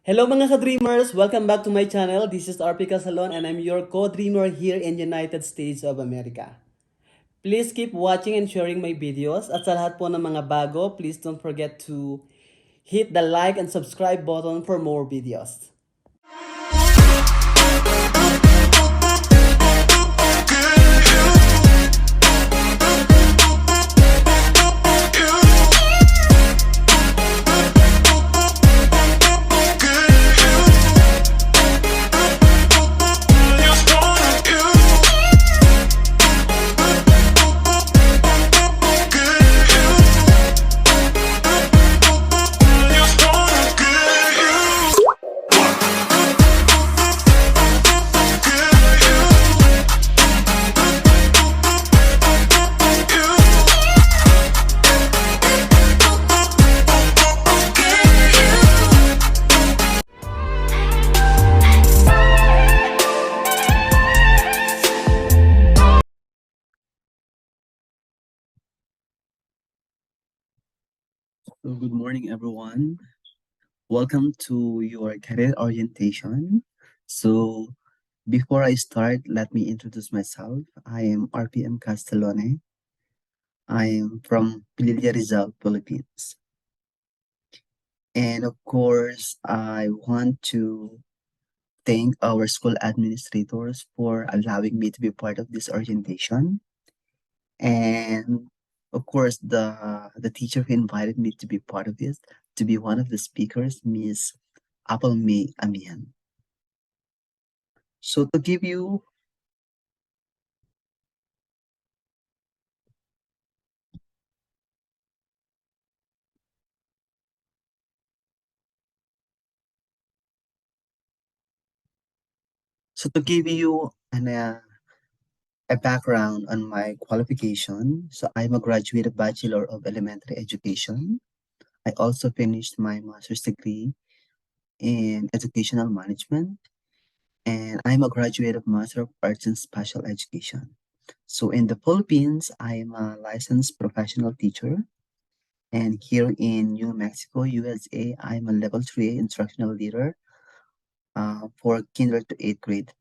Hello mga ka-dreamers! Welcome back to my channel. This is RP Casalon and I'm your co-dreamer here in United States of America. Please keep watching and sharing my videos. At sa lahat po ng mga bago, please don't forget to hit the like and subscribe button for more videos. So good morning, everyone. Welcome to your career orientation. So before I start, let me introduce myself. I am RPM Castellone. I am from Pililla Rizal, Philippines. And of course, I want to thank our school administrators for allowing me to be part of this orientation. And of course, the teacher who invited me to be part of this, to be one of the speakers, Miss Apple May Amihan. So to give you a background on my qualification, so I'm a graduate of Bachelor of Elementary Education. I also finished my master's degree in Educational Management, and I'm a graduate of Master of Arts in Special Education. So in the Philippines, I am a licensed professional teacher, and here in New Mexico, USA, I'm a level 3 instructional leader for kinder to 8th grade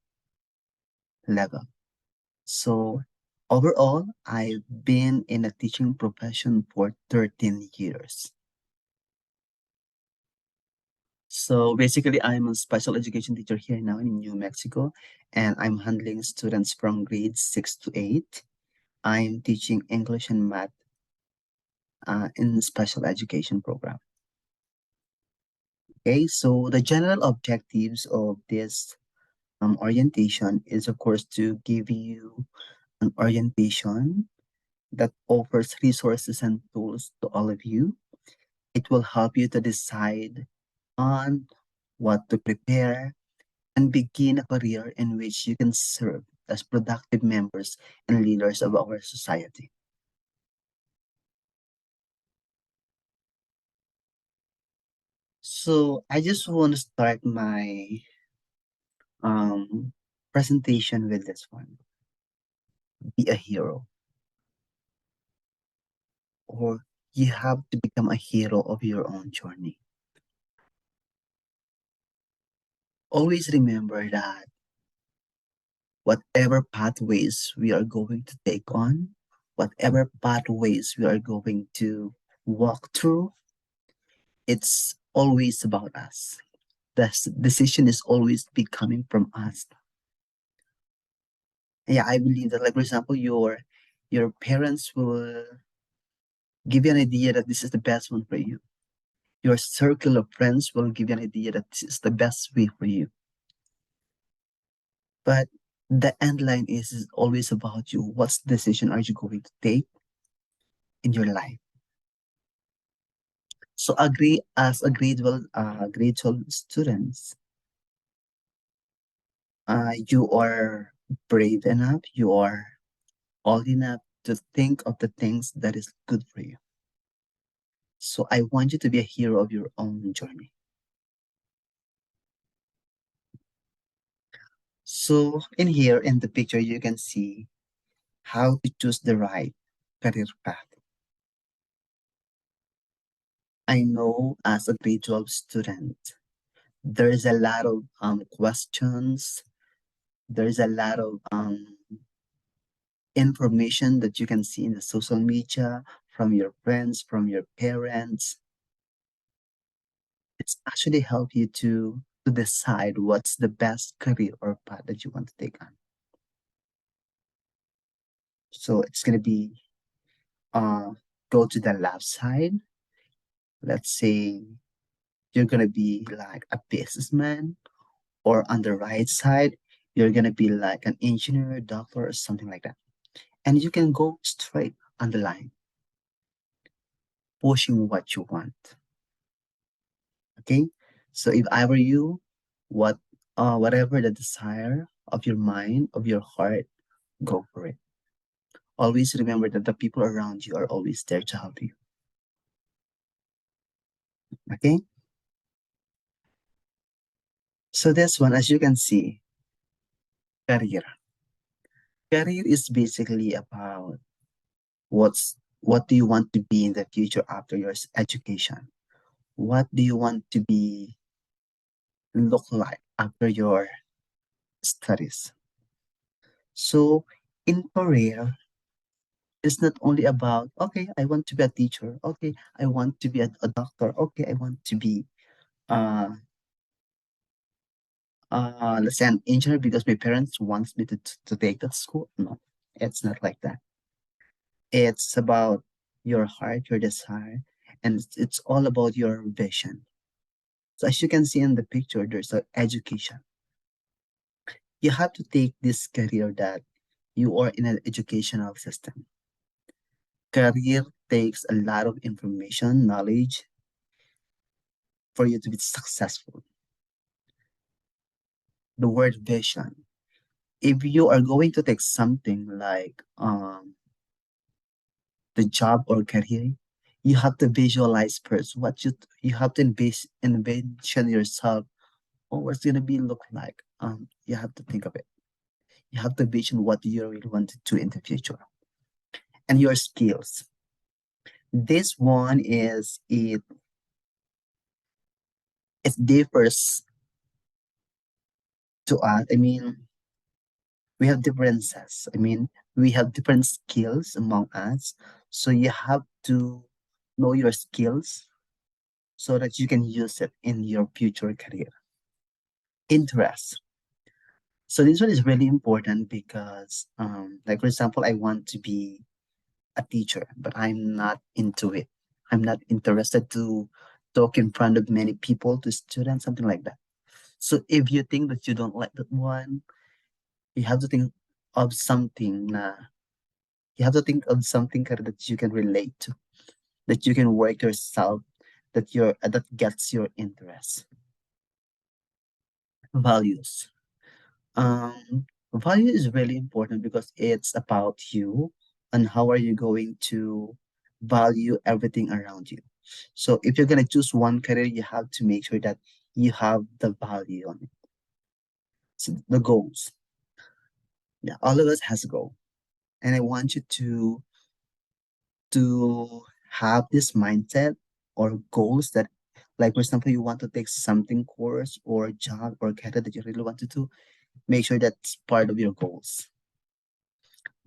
level. So overall, I've been in a teaching profession for 13 years. So basically, I'm a special education teacher here now in New Mexico, and I'm handling students from grades 6 to 8. I'm teaching English and math in special education program. Okay, so the general objectives of this orientation is, of course, to give you an orientation that offers resources and tools to all of you. It will help you to decide on what to prepare and begin a career in which you can serve as productive members and leaders of our society. So I just want to start my presentation with this one. Be a hero. Or you have to become a hero of your own journey. Always remember that whatever pathways we are going to take on, whatever pathways we are going to walk through, it's always about us. The decision is always be coming from us. Yeah, I believe that, like for example, your parents will give you an idea that this is the best one for you. Your circle of friends will give you an idea that this is the best way for you. But the end line is always about you. What decision are you going to take in your life? So agree as a grade 12 students, you are brave enough, you are old enough to think of the things that is good for you. So I want you to be a hero of your own journey. So in here in the picture, you can see how to choose the right career path. I know as a grade 12 student There is a lot of questions. There is a lot of information that you can see in the social media from your friends, from your parents. It's actually help you to decide what's the best career or path that you want to take on. So it's gonna be uh go to the left side. Let's say you're gonna be like a businessman, or on the right side, you're gonna be like an engineer, doctor, or something like that. And you can go straight on the line, pushing what you want. Okay. So if I were you, what whatever the desire of your mind, of your heart, go for it. Always remember that the people around you are always there to help you. Okay. So this one, as you can see, career. Career is basically about what do you want to be in the future after your education? What do you want to be look like after your studies? So in career, it's not only about, okay, I want to be a teacher. Okay, I want to be a doctor. Okay, I want to be uh let's say an engineer because my parents wants me to take that school. No, it's not like that. It's about your heart, your desire, and it's all about your vision. So as you can see in the picture, there's a education. You have to take this career that you are in an educational system. Career takes a lot of information, knowledge for you to be successful. The word vision. If you are going to take something like the job or career, you have to visualize first what you have to envision yourself or what's gonna be look like. You have to think of it. You have to vision what you really want to do in the future and your skills. This one is it differs to us. I mean, we have differences. I mean, we have different skills among us. So you have to know your skills so that you can use it in your future career. Interest. So this one is really important because, like for example, I want to be a teacher, but I'm not into it. I'm not interested to talk in front of many people to students, something like that. So if you think that you don't like that one, you have to think of something. You have to think of something that you can relate to, that you can work yourself, that gets your interest. Values. Value is really important because it's about you and how are you going to value everything around you. So if you're gonna choose one career, you have to make sure that you have the value on it. So the goals. Yeah, all of us has a goal, and I want you to have this mindset or goals that, like for example, you want to take something course or job or career that you really want to do. Make sure that's part of your goals.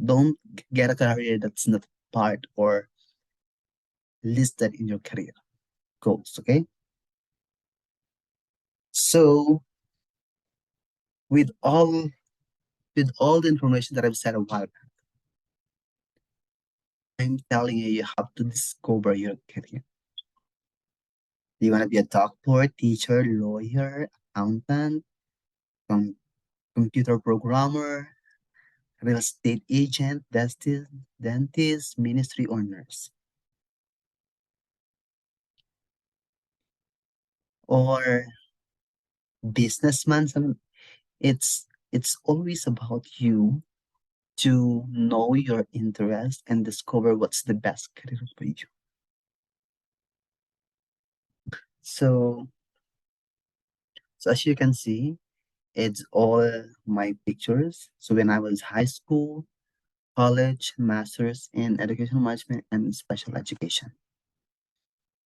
Don't get a career that's not part or listed in your career goals. Okay. So with all with all the information that I've said a while back, I'm telling you, you have to discover your career. Do you want to be a doctor, teacher, lawyer, accountant, com- computer programmer, real estate agent, dentist, ministry, or nurse? Or businessman? It's always about you to know your interest and discover what's the best career for you. So, so as you can see, it's all my pictures. So when I was high school, college, master's in educational management and special education.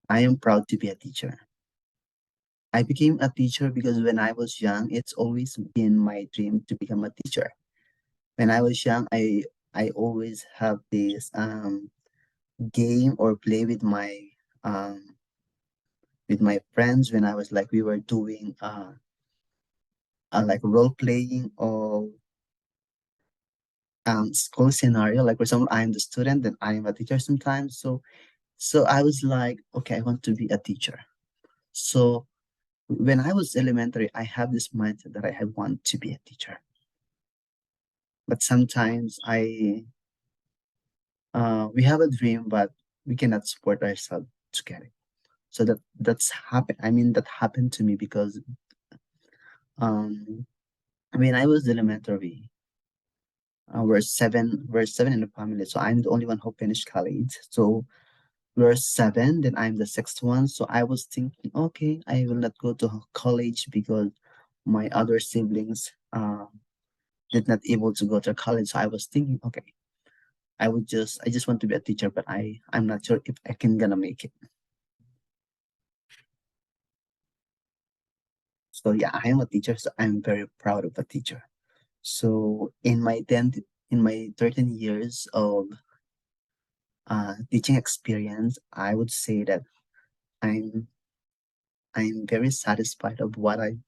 I am proud to be a teacher. I became a teacher because when I was young, it's always been my dream to become a teacher. When I was young, I always have this game or play um with my friends when I was like we were doing like role playing or school scenario. Like for example, I'm the student, then I am a teacher sometimes. So I was like, okay, I want to be a teacher. So when I was elementary, I have this mindset that I want to be a teacher. But sometimes we have a dream, but we cannot support ourselves to get it. So that's happened. I mean, that happened to me because um, when I was elementary, we're seven in the family, so I'm the only one who finished college. So we're seven, then I'm the sixth one. So I was thinking, okay, I will not go to college because my other siblings did not able to go to college. So I was thinking, okay, I just want to be a teacher, but I'm not sure if I can gonna make it. So yeah, I am a teacher, so I'm very proud of a teacher. So in my 13 years of teaching experience, I would say that I'm I'm very satisfied of what I've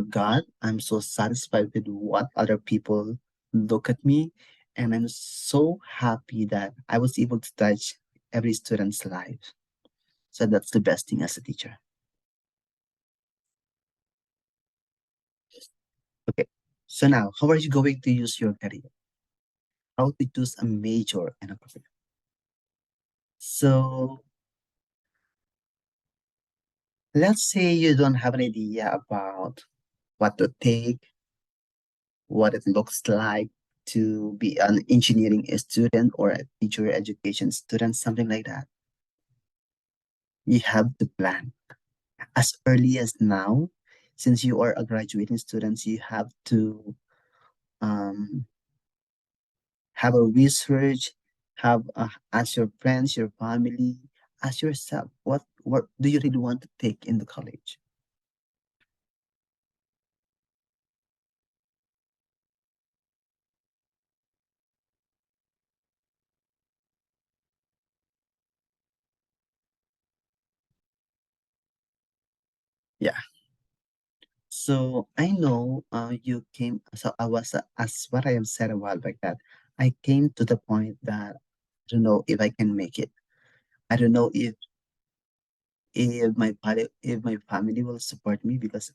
got. I'm so satisfied with what other people look at me, and I'm so happy that I was able to touch every student's life. So that's the best thing as a teacher. Okay. So now, how are you going to use your career? How to choose a major and a career? So let's say you don't have an idea about what to take, what it looks like to be an engineering student or a teacher education student, something like that. You have to plan as early as now. Since you are a graduating student, you have to um, have a research, ask your friends, your family, ask yourself, what do you really want to take in the college? Yeah. So I know you came. So I was as what I have said a while back that I came to the point that I don't know if I can make it. I don't know if my family will support me because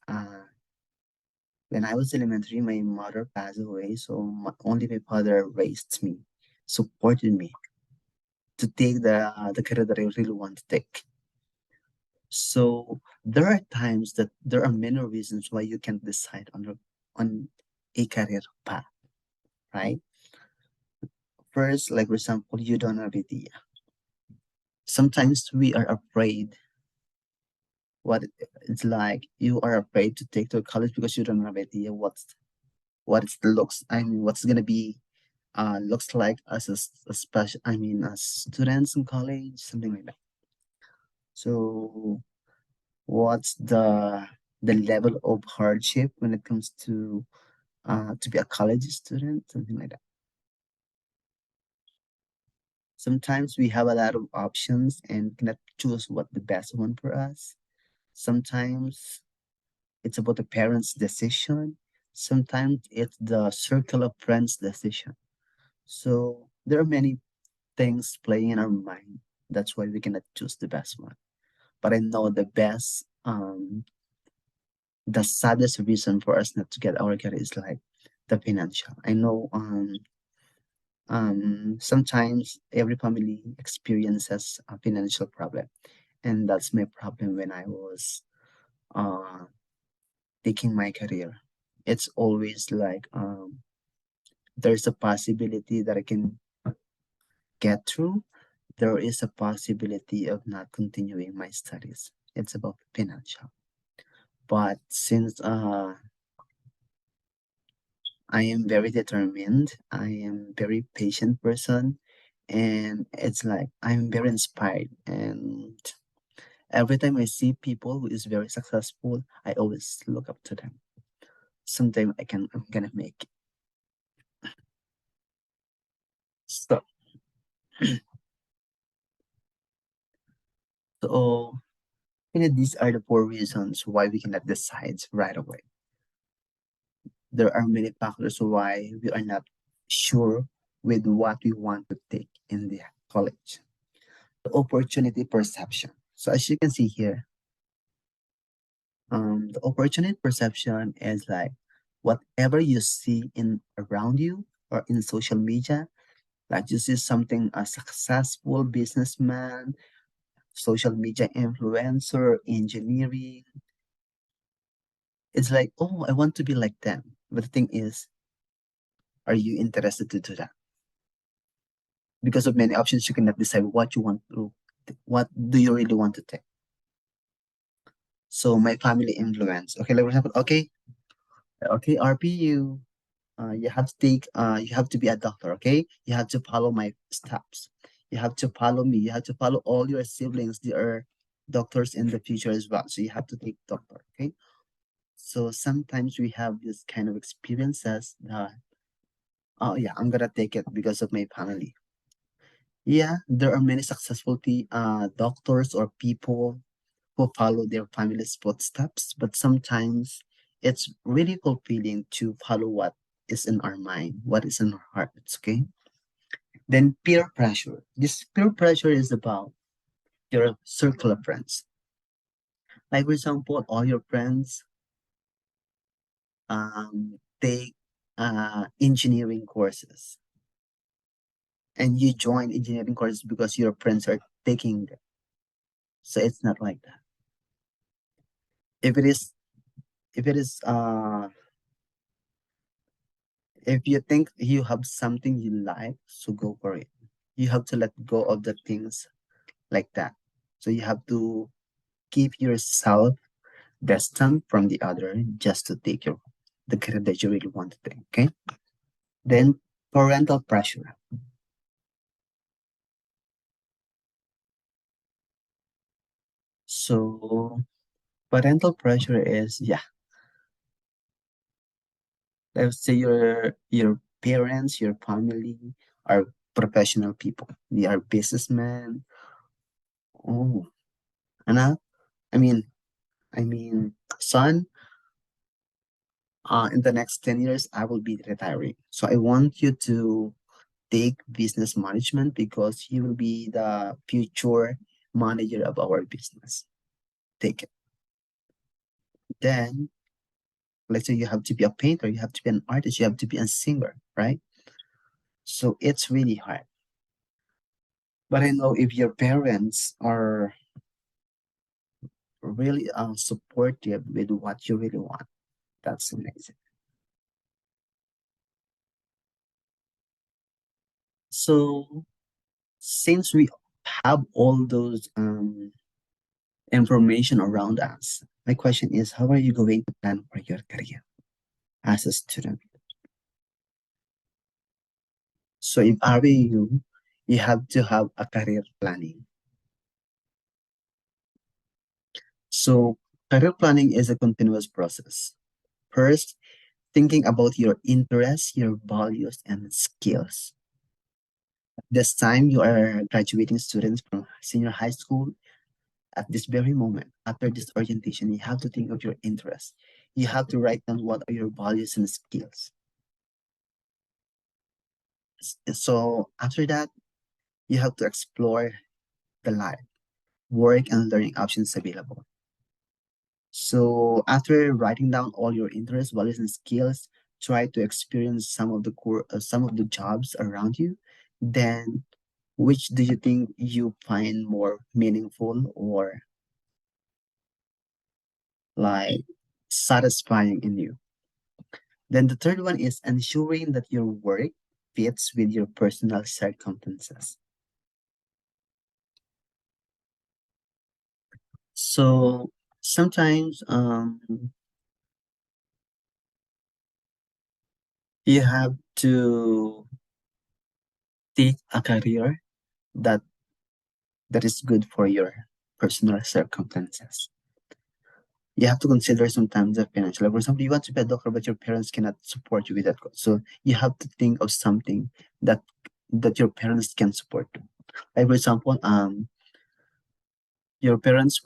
when I was elementary, my mother passed away, so only my father raised me, supported me to take the career that I really want to take. So there are times that there are many reasons why you can't decide on a career path, right? First, like for example, you don't have idea. Sometimes we are afraid what it's like. You are afraid to take to college because you don't have idea what it looks. I mean, what's gonna be looks like as a special. I mean, as students in college, something like that. So, what's the level of hardship when it comes to be a college student, something like that. Sometimes we have a lot of options and cannot choose what the best one for us. Sometimes it's about the parents' decision. Sometimes it's the circle of friends' decision. So there are many things playing in our mind. That's why we cannot choose the best one. But I know the saddest reason for us not to get our career is like the financial. I know sometimes every family experiences a financial problem, and that's my problem when I was uh taking my career. It's always like there's a possibility that I can get through. There is a possibility of not continuing my studies. It's about financial. But since I am very determined, I am very patient person, and it's like I'm very inspired, and Every time I see people who is very successful, I always look up to them. Sometime I'm gonna make it. So, so these are the four reasons why we cannot decide right away. There are many factors why we are not sure with what we want to take in the college. The opportunity perception. So as you can see here, the opportunity perception is like whatever you see in around you or in social media, like you see something a successful businessman, social media influencer, engineering. It's like, oh, I want to be like them. But the thing is, are you interested to do that? Because of many options, you cannot decide what you want to, what do you really want to take. So my family influence. Okay, like for example, okay, RP, you have to take, you have to be a doctor. Okay, you have to follow my steps. You have to follow me. You have to follow all your siblings. They are doctors in the future as well. So you have to take doctor. Okay. So sometimes we have this kind of experiences that, oh yeah, I'm gonna take it because of my family. Yeah, there are many successful doctors or people who follow their family's footsteps, but sometimes it's really fulfilling to follow what is in our mind, what is in our hearts, okay? Then peer pressure. This peer pressure is about your circle of friends. Like for example, all your friends take engineering courses and you join engineering courses because your friends are taking them. So it's not like that. If it is, if it is, if you think you have something you like, so go for it. You have to let go of the things like that. So you have to keep yourself distant from the other just to take the career that you really want to take. Okay. Then parental pressure. So parental pressure is, yeah, let's say your parents, your family are professional people. They are businessmen. Oh, Anna, I mean, I mean, son, in the next 10 years, I will be retiring. So I want you to take business management because you will be the future manager of our business. Take it. Then, let's say you have to be a painter, you have to be an artist, you have to be a singer, right? So it's really hard. But I know if your parents are really supportive with what you really want, that's amazing. So since we have all those information around us, my question is, how are you going to plan for your career as a student? So if I were you have to have a career planning. So career planning is a continuous process. First, thinking about your interests, your values, and skills. This time you are graduating students from senior high school. At this very moment, after this orientation, you have to think of your interests. You have to write down what are your values and skills. So after that, you have to explore the life, work, and learning options available. So after writing down all your interests, values, and skills, try to experience some of the jobs around you. Then, which do you think you find more meaningful or like satisfying in you? Then the third one is ensuring that your work fits with your personal circumstances. So sometimes you have to take a career that that is good for your personal circumstances. You have to consider sometimes the financial. Like, for example, you want to be a doctor, but your parents cannot support you with that cost. So you have to think of something that your parents can support you. Like for example, your parents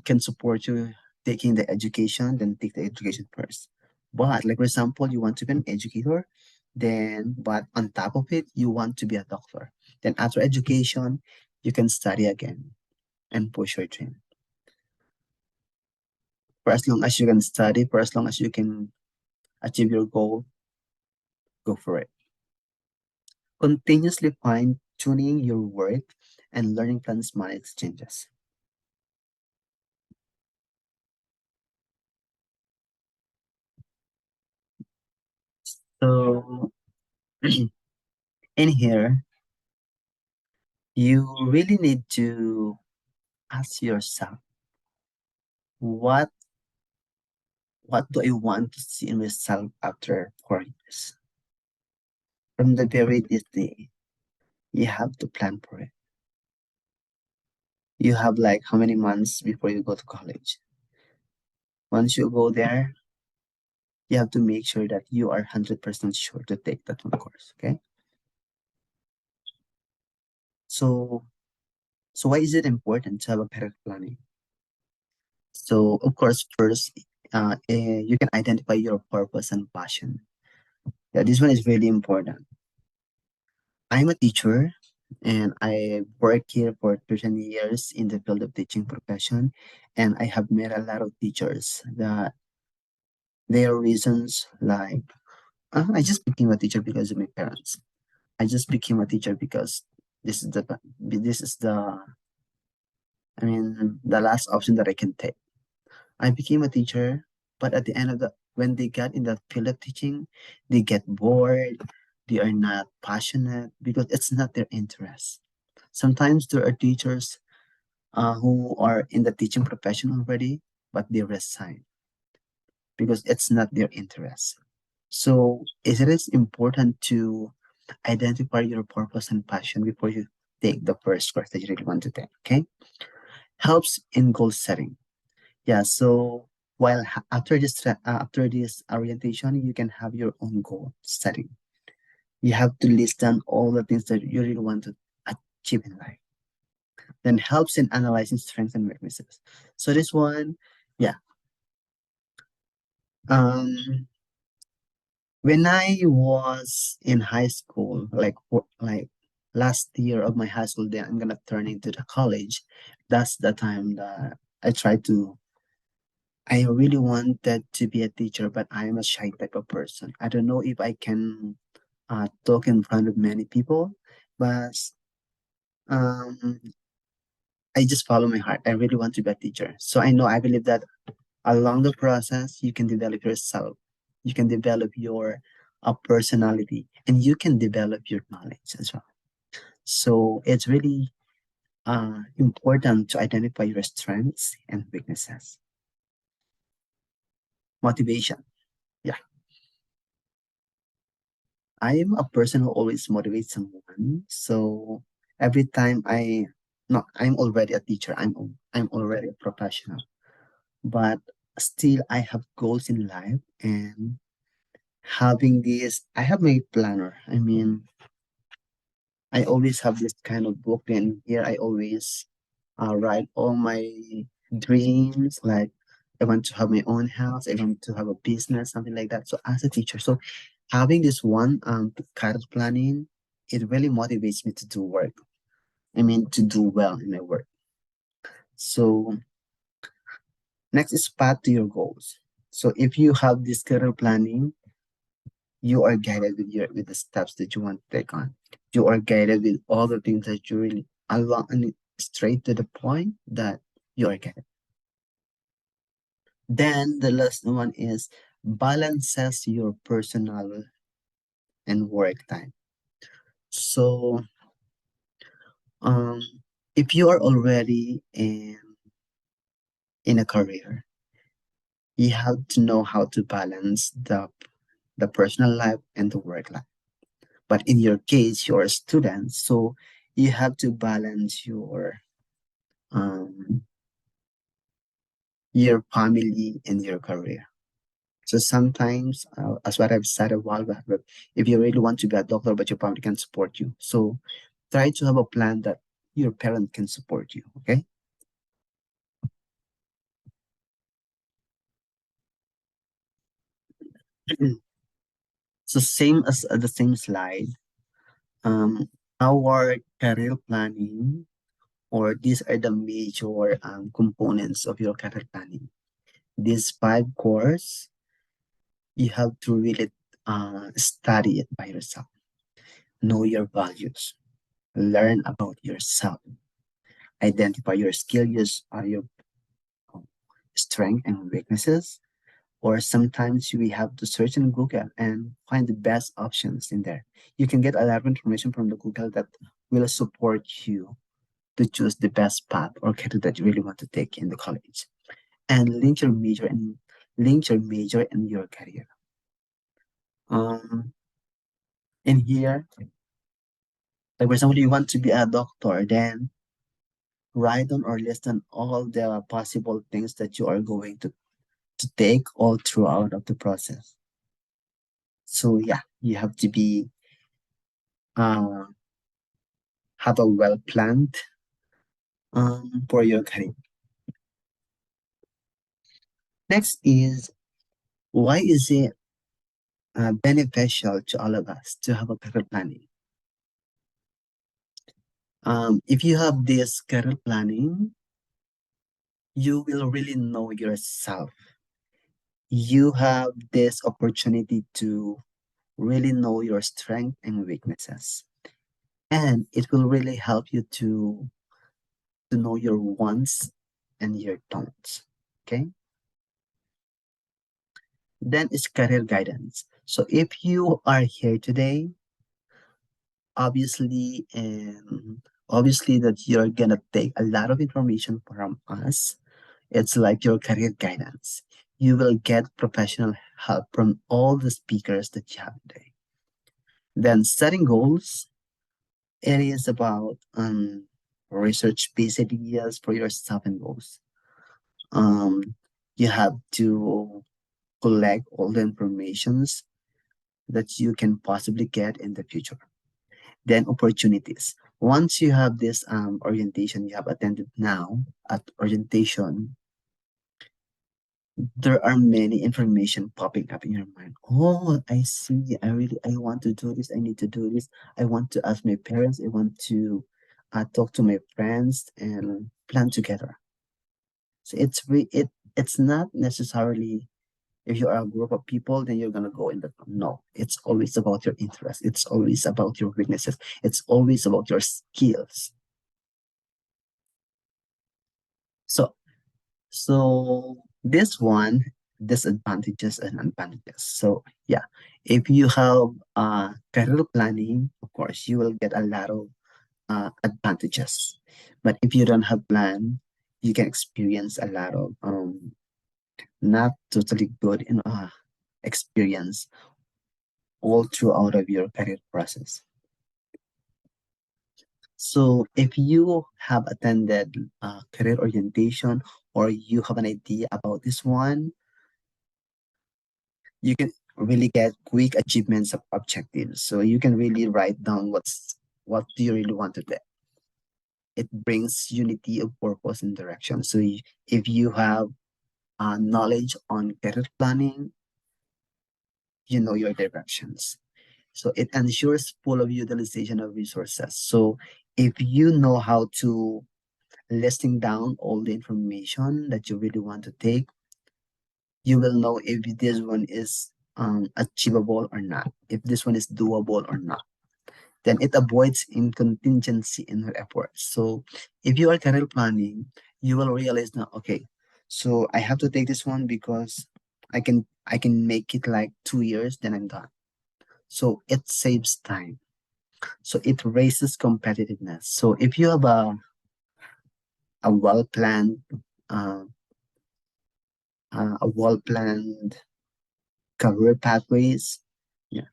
can support you taking the education, then take the education first. But like for example, you want to be an educator, then but on top of it, you want to be a doctor. Then after education, you can study again and push your dream. For as long as you can study, for as long as you can achieve your goal, go for it. Continuously fine tuning your work and learning plans manage changes. So in here, you really need to ask yourself, what do I want to see in myself after 4 years? From the very this day, you have to plan for it. You have like how many months before you go to college? Once you go there, you have to make sure that you are 100% sure to take that one course. Okay. So, why is it important to have a better planning? So, of course, first, you can identify your purpose and passion. Yeah, this one is really important. I'm a teacher and I work here for 13 years in the field of teaching profession. And I have met a lot of teachers that their reasons like, I just became a teacher because of my parents. I just became a teacher because this is the, the last option that I can take. I became a teacher, but at the end of when they got in the field of teaching, they get bored. They are not passionate because it's not their interest. Sometimes there are teachers who are in the teaching profession already, but they resign because it's not their interest. So it is important to identify your purpose and passion before you take the first course that you really want to take. Okay, helps in goal setting. Yeah. So after this orientation, you can have your own goal setting. You have to list down all the things that you really want to achieve in life. Then helps in analyzing strengths and weaknesses. So this one, yeah. Um, when I was in high school, like last year of my high school, then I'm gonna turn into the college. That's the time that I tried to. I really wanted to be a teacher, but I am a shy type of person. I don't know if I can talk in front of many people, but um, I just follow my heart. I really want to be a teacher. So I believe that along the process, you can develop yourself, you can develop your personality, and you can develop your knowledge as well. So it's really important to identify your strengths and weaknesses. Motivation. Yeah, I am a person who always motivates someone. So every time no, I'm already a teacher. I'm already a professional, but still I have goals in life and having this, I have my planner. I always have this kind of book, and here I always write all my dreams. Like I want to have my own house, I want to have a business, something like that. So as a teacher, so having this one kind of planning, it really motivates me to do work. To do well in my work. So next is path to your goals. So if you have this career planning, you are guided with the steps that you want to take on. You are guided with all the things that you really along and straight to the point that you are guided. Then the last one is balances your personal and work time. So um if you are already in a career, you have to know how to balance the personal life and the work life. But in your case, you're a student, so you have to balance um, your family, and your career. So sometimes, as what I've said a while back, that if you really want to be a doctor, but your family can support you, so try to have a plan that your parent can support you. Okay. So same as the same slide. Um, our career planning, or these are the major components of your career planning. These five cores, you have to really study it by yourself. Know your values. Learn about yourself. Identify your skills, your strength and weaknesses. Or sometimes we have to search in Google and find the best options in there. You can get a lot of information from the Google that will support you to choose the best path or career that you really want to take in the college. And link your major and your career. In here, like for example, you want to be a doctor, then write down or list down all the possible things that you are going to take all throughout of the process. So yeah, you have to be uh have a well planned for your career. Next is, why is it beneficial to all of us to have a career planning? If you have this career planning, you will really know yourself. You have this opportunity to really know your strengths and weaknesses. And it will really help you to know your wants and your don'ts. Okay. Then it's career guidance. So if you are here today, obviously that you're gonna take a lot of information from us. It's like your career guidance. You will get professional help from all the speakers that you have today. Then setting goals. It is about research-based ideas for your self and goals. Um, you have to collect all the informations that you can possibly get in the future. Then opportunities. Once you have this orientation you have attended now at orientation, there are many information popping up in your mind. Oh, I see. I want to do this. I need to do this. I want to ask my parents. I want to talk to my friends and plan together. So it's not necessarily if you are a group of people, then you're gonna go in the no. It's always about your interest. It's always about your weaknesses. It's always about your skills. So this one, disadvantages and advantages. So yeah, if you have career planning, of course you will get a lot of advantages. But if you don't have plan, you can experience a lot of not totally good in experience all throughout of your career process. So if you have attended career orientation or you have an idea about this one, you can really get quick achievements of objectives. So you can really write down what do you really want to do. It brings unity of purpose and direction. So if you have knowledge on career planning, you know your directions. So it ensures full of utilization of resources. So if you know how to listing down all the information that you really want to take, you will know if this one is achievable or not, if this one is doable or not. Then it avoids incontingency in your efforts. So if you are career planning, you will realize now, okay, so I have to take this one because I can make it like 2 years, then I'm done. So it saves time. So it raises competitiveness. So if you have a well planned uh, career pathways, yeah,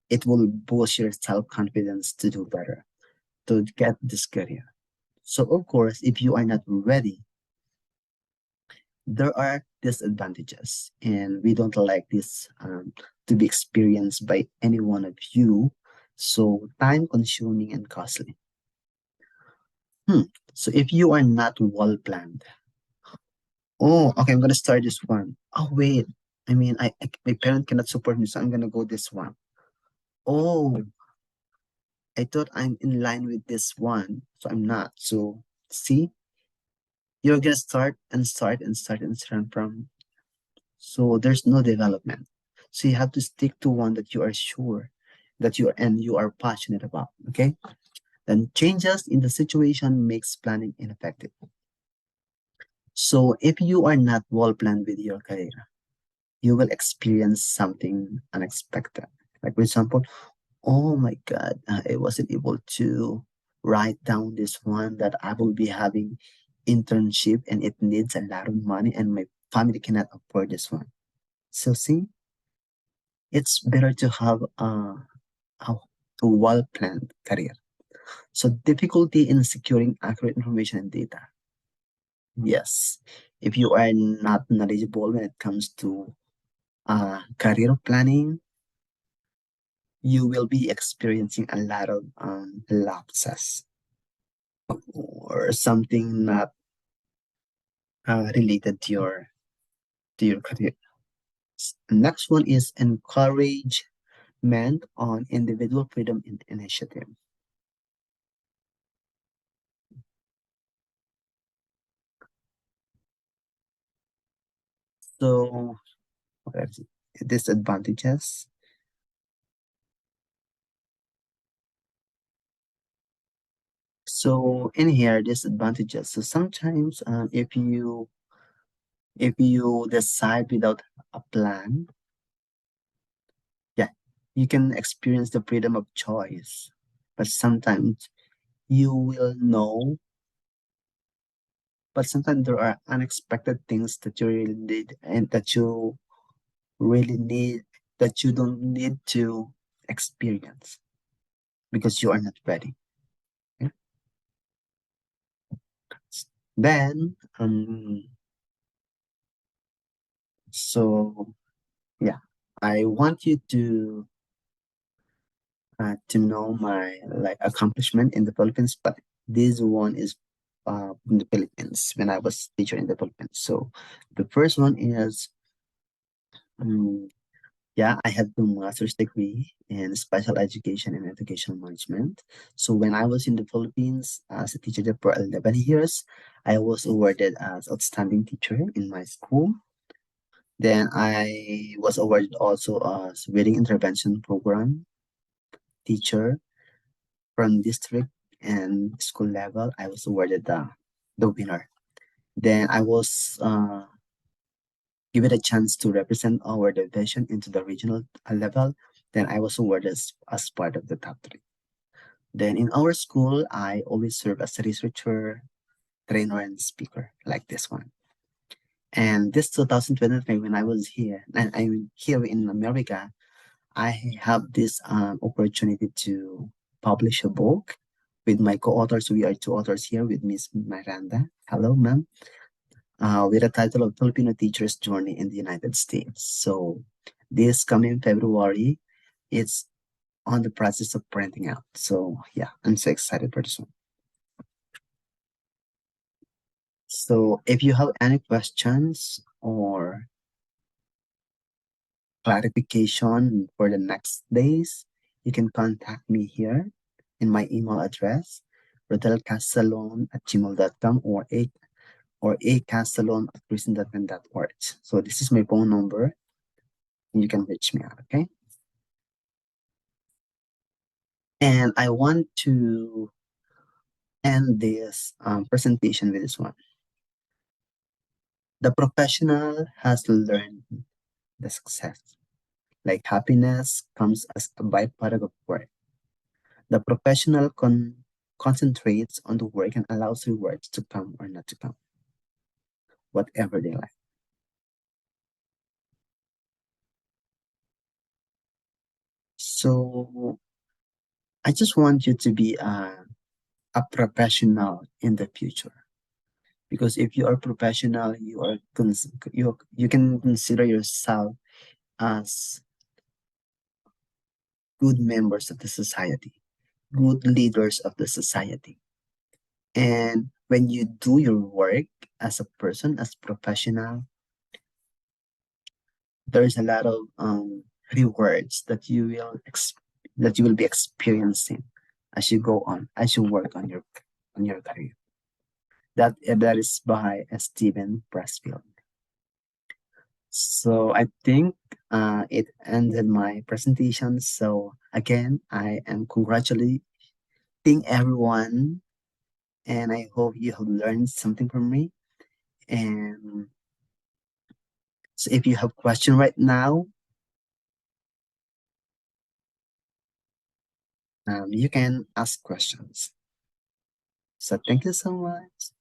it will boost your self confidence to do better, to get this career. So of course, if you are not ready, there are disadvantages, and we don't like this to be experienced by any one of you. So time consuming and costly. Hmm. So if you are not well planned, oh, okay, I'm gonna start this one. Oh wait, I mean, my parent cannot support me, so I'm gonna go this one. Oh, I thought I'm in line with this one, so I'm not. So see, you're gonna start and start and start and start from. So there's no development. So you have to stick to one that you are sure that you are passionate about. Okay. Then changes in the situation makes planning ineffective. So if you are not well planned with your career, you will experience something unexpected. Like for example, oh my God, I wasn't able to write down this one that I will be having internship and it needs a lot of money and my family cannot afford this one. So see, it's better to have a, a well-planned career. So difficulty in securing accurate information and data. Yes, if you are not knowledgeable when it comes to career planning, you will be experiencing a lot of lapses or something not related to your career. Next one is encouragement on individual freedom and initiative. So what are the disadvantages? So in here, disadvantages. So sometimes if you decide without a plan, yeah, you can experience the freedom of choice. But sometimes you will know, but sometimes there are unexpected things that you really need and that you really need that you don't need to experience because you are not ready. Okay? Then so yeah, I want you to know my like accomplishment in the Philippines, but this one is in the Philippines when I was teacher in the Philippines. So the first one is um, yeah, I have two master's degree in special education and educational management. So when I was in the Philippines as a teacher there for 11 years, I was awarded as outstanding teacher in my school. Then I was awarded also as reading intervention program teacher from district and school level. I was awarded the winner. Then I was given a chance to represent our division into the regional level. Then I was awarded as part of the top three. Then in our school, I always serve as a researcher, trainer, and speaker like this one. And this 2023, when I was here, and I'm here in America, I have this opportunity to publish a book with my co-authors. We are two authors here with Miss Miranda. Hello, ma'am. With the title of Filipino Teacher's Journey in the United States. So this coming February, it's on the process of printing out. So yeah, I'm so excited for this one. So if you have any questions or clarification for the next days, you can contact me here in my email address, rodelcasalon@gmail.com or acasalon@christian.org. So this is my phone number. And you can reach me out, okay? And I want to end this presentation with this one. The professional has learned the success. Like happiness comes as a byproduct of work. The professional concentrates on the work and allows rewards to come or not to come, whatever they like. So I just want you to be a professional in the future. Because if you are professional, you can consider yourself as good members of the society, good leaders of the society. And when you do your work as a person, as professional, there's a lot of rewards that you will be experiencing as you go on, as you work on your career. That is by Stephen Pressfield. So I think it ended my presentation. So again, I am congratulating everyone, and I hope you have learned something from me. And so if you have question right now, you can ask questions. So thank you so much.